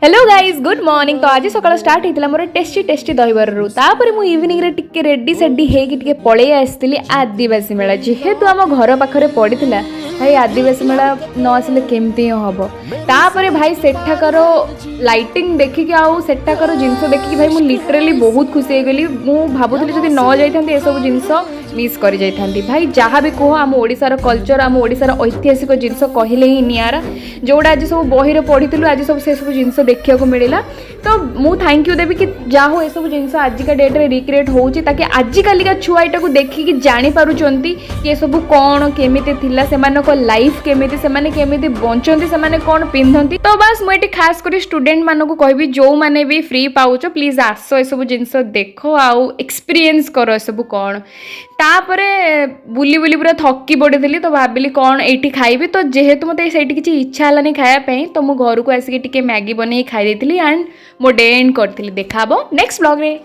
Hello guys good morning. तो आज सकाल स्टार्ट होता मोर टेस्टी टेस्टी दहीबर तापर मुझे इवनिंग रे टिके रेडी सेडी होगी पलि आसती आदिवासी मेला जेहेतु आम घर पाखे पड़ी भाई आदिवासी मेला न आसिले केमती हम तापर भाई सेठाकर लाइटिंग देखिक आउ सेठाकर जिनस देखिक भाई मुझे लिटराली बहुत खुशी हो गली। मुझे भावुली जब न जाती सब जिनस मिस कर जाती भाई जहाँ भी कह आम ओडार कल्चर आम ओडार ऐतिहासिक जिनस कहले ही निरा जोड़ा आज सब बही पढ़ी आज सब से सब जिनस देखा मिलला। तो मु थैंक यू देवी कि जा हो सब जिनस आजिका डेट रे रिक्रिएट होची ताकि आजिकालिका छुआ एटा देखिकी जानी पारुचंती ये सब कौन केमिति थिला सेमानक लाइफ केमिति सेमाने केमिति बंचंती सेमाने कौन पिंधंती। तो बस मुझे खास कर स्टूडेंट मानक कहबी जो माने भी फ्री पाउच प्लीज आस ए सब जिनस देख आउ एक्सपीरियंस कर सब कौन। तापरे बुली बुली पूरा थकी पड़ी तो भाविली कौन ये खाइबी। तो जेहेतु मत से किसी इच्छा है खायापी तो मु घर को आसिक मैगी बन खाई एंड मो डे एंड करी। देखा नेक्स्ट ब्लॉग रे।